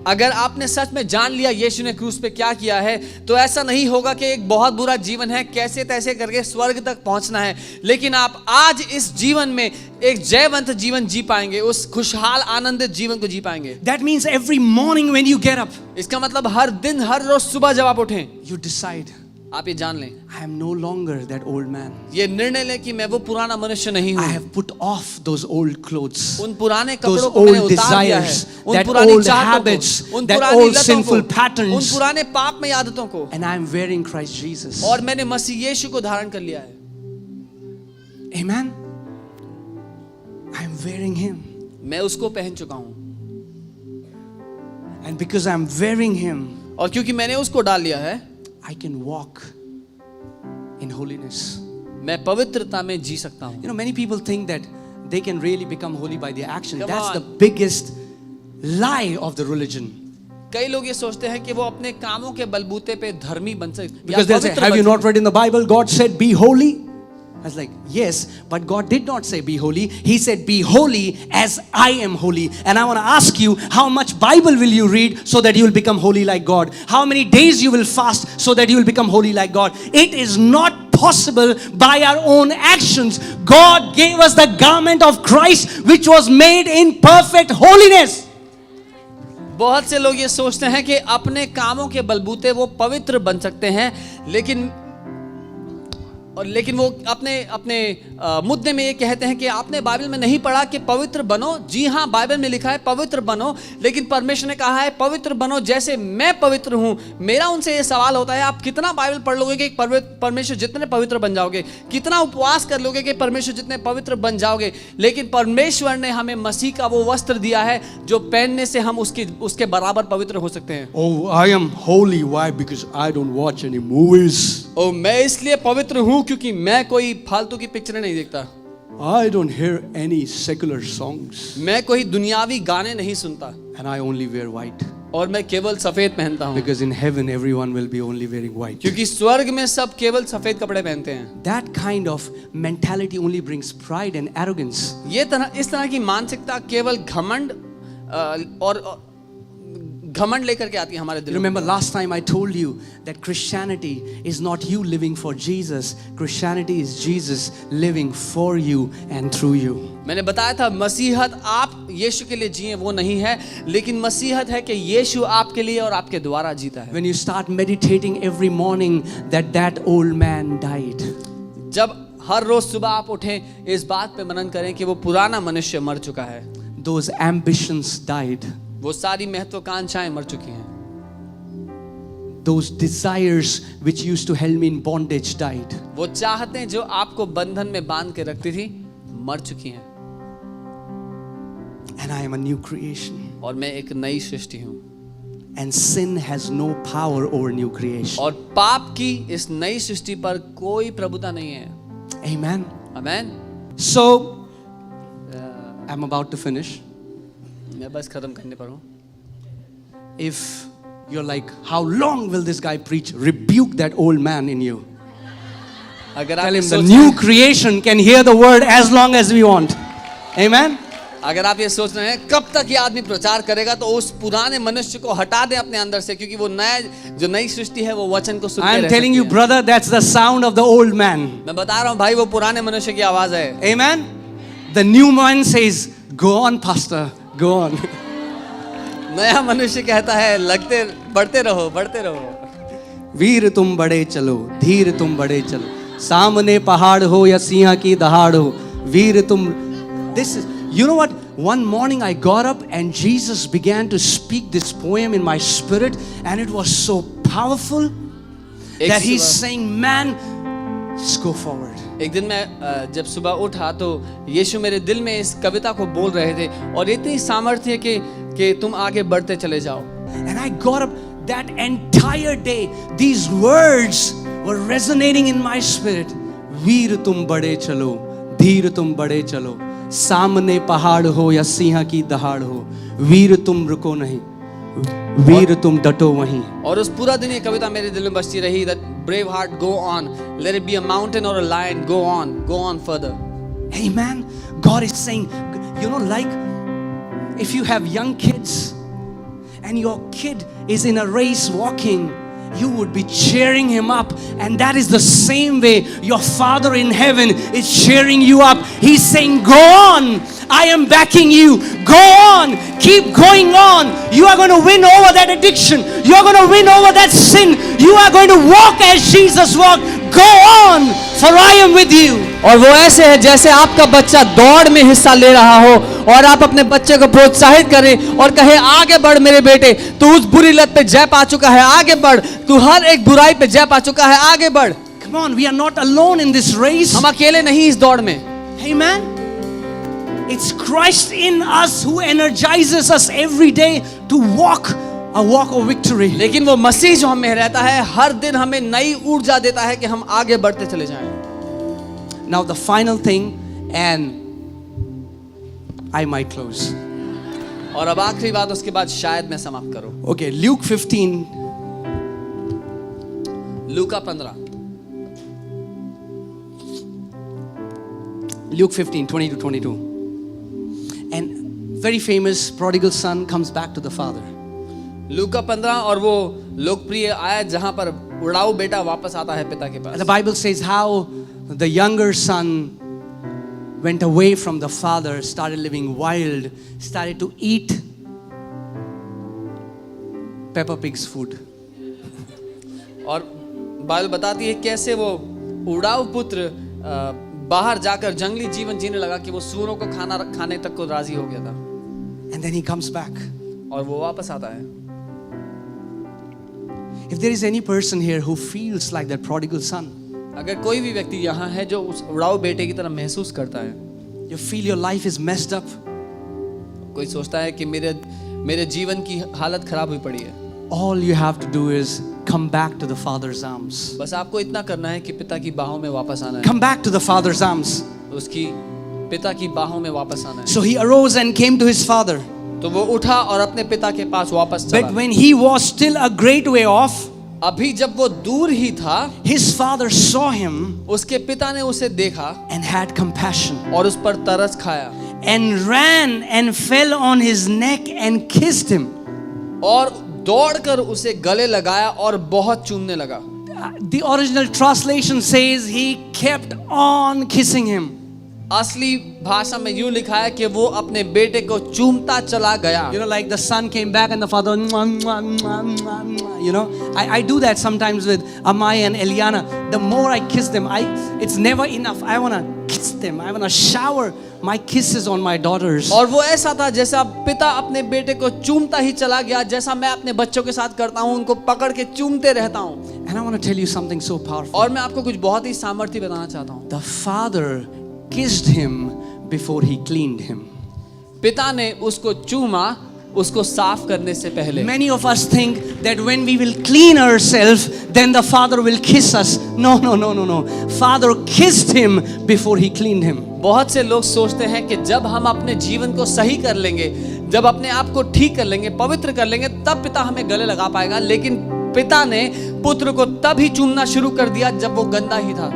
अगर आपने सच में जान लिया यीशु ने क्रूस पे क्या किया है, तो ऐसा नहीं होगा कि एक बहुत बुरा जीवन है, कैसे तैसे करके स्वर्ग तक पहुंचना है, लेकिन आप आज इस जीवन में एक जयवंत जीवन जी पाएंगे, उस खुशहाल आनंदित जीवन को जी पाएंगे। That means every morning when you get up, इसका मतलब हर दिन हर रोज सुबह जब आप उठें, you decide, आप ये जान लें, I am no longer that old man. ये निर्णय लें कि मैं वो पुराना मनुष्य नहीं I हूँ। have put off those old clothes, उन पुराने those कपड़ों को मैंने old उतार दिया है, desires, उन that पुरानी old चाहतों habits, को, उन that पुरानी old लतों sinful को, patterns. उन पुराने पापमय आदतों को, and I am wearing Christ Jesus. और मैंने मसीह यीशु को धारण कर लिया है। Amen. I am wearing Him, मैं उसको पहन चुका हूँ, and because I am wearing Him, और क्योंकि मैंने उसको डाल लिया है, I can walk in holiness. मैं पवित्रता में जी सकता हूँ। You know, many people think that they can really become holy by their action. Come That's on. the biggest lie of the religion. कई लोग ये सोचते हैं कि वो अपने कामों के बलबूते पे धर्मी बन सकते, Because they'll say, have you not read in the Bible, God said, be holy? I was like, yes, but God did not say be holy. He said, be holy as I am holy. And I want to ask you, how much Bible will you read so that you will become holy like God? How many days you will fast so that you will become holy like God? It is not possible by our own actions. God gave us the garment of Christ, which was made in perfect holiness. बहुत से लोग ये सोचते हैं कि अपने कामों के बलबूते वो पवित्र बन सकते हैं, लेकिन वो अपने मुद्दे में ये कहते हैं कि आपने बाइबल में नहीं पढ़ा कि पवित्र बनो। जी हाँ, बाइबल में लिखा है पवित्र बनो, लेकिन परमेश्वर ने कहा है पवित्र बनो जैसे मैं पवित्र हूँ। मेरा उनसे ये सवाल होता है, आप कितना बाइबल पढ़ लोगे कि परमेश्वर जितने पवित्र बन जाओगे? कितना उपवास कर लोगे कि परमेश्वर जितने पवित्र बन जाओगे? लेकिन परमेश्वर ने हमें मसीह का वो वस्त्र दिया है जो पहनने से हम उसके बराबर पवित्र हो सकते हैं। Oh, I am holy. Why? Because I don't watch any movies. ओ, मैं इसलिए पवित्र हूँ क्योंकि मैं कोई फालतू की पिक्चरें नहीं देखता। I don't hear any secular songs. मैं कोई दुनियावी गाने नहीं सुनता। And I only wear white. और मैं केवल सफेद पहनता हूँ। Because in heaven everyone will be only wearing white. क्योंकि स्वर्ग में सब केवल सफेद कपड़े पहनते हैं। That kind of mentality only brings pride and arrogance. इस तरह की मानसिकता केवल घमंड और घमंड लेकर के आती है हमारे दिल में। Remember last time I told you that Christianity is not you living for Jesus. Christianity is Jesus living for you and through you. मैंने बताया था मसीहत आप यीशु के लिए जिए वो नहीं है, लेकिन मसीहत है कि यीशु आपके लिए और आपके द्वारा जीता है। When you start meditating every morning that old man died. जब हर रोज सुबह आप उठें, इस बात पे मनन करें कि वो पुराना मनुष्य मर चुका है। Those ambitions died. वो सारी महत्वाकांक्षाएं मर चुकी हैं। Those desires which used to hold me in bondage died. वो चाहतें जो आपको बंधन में बांध के रखती थी मर चुकी हैं। And I am a new creation. और मैं एक नई सृष्टि हूँ। And sin has no power over new creation. और पाप की इस नई सृष्टि पर कोई प्रभुता नहीं है। Amen. Amen. So, I'm about to finish. मैं बस खत्म करने पर हूँ। If you're like, how long will this guy preach? Rebuke that old man in you. अगर Tell आप him ये the सोच new रहे हैं- creation can hear the word as long as we want. Amen. अगर आप ये सोच रहे हैं कब तक ये आदमी प्रचार करेगा, तो उस पुराने मनुष्य को हटा दे अपने अंदर से, क्योंकि वो नया जो नई सृष्टि है वो वचन को सुनते I am रह telling सकती you, है। brother, that's the sound of the old man. मैं बता रहा हूँ भाई, वो पुराने मनुष्य की आवाज है। Amen. The new man says, go on, pastor, go on. नया मनुष्य कहता है लगते बढ़ते रहो, बढ़ते रहो। वीर तुम बड़े चलो, धीर तुम बड़े चलो, सामने पहाड़ हो या सिंह की दहाड़ हो, वीर तुम. This is, you know what? One morning I got up and Jesus began to speak this poem in my spirit, and it was so powerful that he's saying, man, just go forward. एक दिन मैं जब सुबह उठा तो यीशु मेरे दिल में इस कविता को बोल रहे थे, और इतनी सामर्थ्य कि तुम आगे बढ़ते चले जाओ। And I got up that entire day, these words were resonating in my spirit. वीर तुम बड़े चलो, धीर तुम बड़े चलो, सामने पहाड़ हो या सिंह की दहाड़ हो, वीर तुम रुको नहीं, वीर तुम डटो वहीं. और उस पूरा दिन ये कविता मेरे दिल में बजती रही, that brave heart go on, let it be a mountain or a lion, go on further. Amen. God is saying, you know, like if you have young kids and your kid is in a race walking, you would be cheering him up, and that is the same way your Father in heaven is cheering you up. He's saying, go on, I am backing you, go on, keep going on. You are going to win over that addiction, you are going to win over that sin, you are going to walk as Jesus walked. Go on, for I am with you. और वो ऐसे है जैसे आपका बच्चा दौड़ में हिस्सा ले रहा हो और आप अपने बच्चे को प्रोत्साहित करें और कहे आगे बढ़ मेरे बेटे, तू उस बुरी लत पे जय पा चुका है, आगे बढ़, तू हर एक बुराई पे जय पा चुका है, आगे बढ़. Come on, we are not alone in this race. हम अकेले नहीं इस दौड़ में. Amen. It's Christ in us who energizes us every day to walk a walk of victory. लेकिन वो मसीह जो हम में रहता है हर दिन हमें नई ऊर्जा देता है कि हम आगे बढ़ते चले जाएं. Now the final thing, and I might close. और अब आखिरी बात, उसके बाद शायद मैं समाप्त करूं. Okay, Luke 15. Luka 15. Luke 15, 20 to 22. And very famous prodigal son comes back to the father. लूका 15 और वो लोकप्रिय आयत जहां पर उड़ाऊ बेटा वापस आता है पिता के पास. The Bible says how the younger son went away from the father, started living wild, started to eat Peppa Pig's food. और बाइबल बताती है कैसे वो उड़ाऊ पुत्र बाहर जाकर जंगली जीवन जीने लगा कि वो सूरों को खाने तक को राजी हो गया था. And then he comes back. और वो वापस आता है. If there is any person here who feels like that prodigal son, अगर कोई भी व्यक्ति यहाँ है जो उस उड़ाऊ बेटे की तरह महसूस करता है, you feel your life is messed up, कोई सोचता है कि मेरे जीवन की हालत खराब हुई पड़ी है, all you have to do is come back to the father's arms. बस आपको इतना करना है कि पिता की बाहों में वापस आना है. Come back to the father's arms. उसकी पिता की बाहों में वापस आना है. So he arose and came to his father. तो वो उठा और अपने पिता के पास वापस But चला. when he was still a great way off, अभी जब वो दूर ही था, his father saw him उसके पिता ने उसे देखा and had compassion, और उस पर तरस खाया and ran and fell on his neck and kissed him. और दौड़कर उसे गले लगाया और बहुत चूमने लगा. The original translation says he kept on kissing him. असली भाषा में यूं लिखा है कि वो अपने बेटे को चूमता चला गया. You know, like the son came back and the father, you know, I do that sometimes with Amai and Eliana. The more I kiss them, it's never enough. I want to kiss them. I want to shower my kisses on my daughters. और वो ऐसा था जैसा पिता अपने बेटे को चूमता ही चला गया, जैसा मैं अपने बच्चों के साथ करता हूँ, उनको पकड़ के चूमते रहता हूँ। And I want to tell you something so powerful. और मैं आपको कुछ बहुत ही सामर्थ्य बताना चाहता हूँ। The father kissed him before he cleaned him. पिता ने उसको चूमा उसको साफ करने से पहले। Many of us think that when we will clean ourselves, then the father will kiss us. No, no, no, no, no. Father kissed him before he cleaned him. बहुत से लोग सोचते हैं कि जब हम अपने जीवन को सही कर लेंगे, जब अपने आप को ठीक कर लेंगे, पवित्र कर लेंगे, तब पिता हमें गले लगा पाएगा। लेकिन पिता ने पुत्र को तब ही चूमना शुरू कर दिया जब वो गंदा ही था।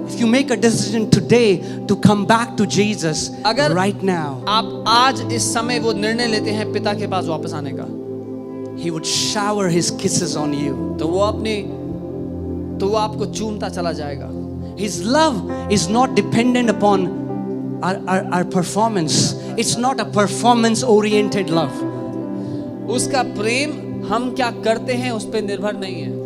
If you make a decision today to come back to Jesus अगर right now, आप आज इस समय वो निर्णय लेते हैं पिता के पास वापस आने का, He would shower His kisses on you. तो वो आपको चूमता चला जाएगा। His love is not dependent upon our performance. It's not a performance-oriented love. उसका प्रेम हम क्या करते हैं उस पर निर्भर नहीं है।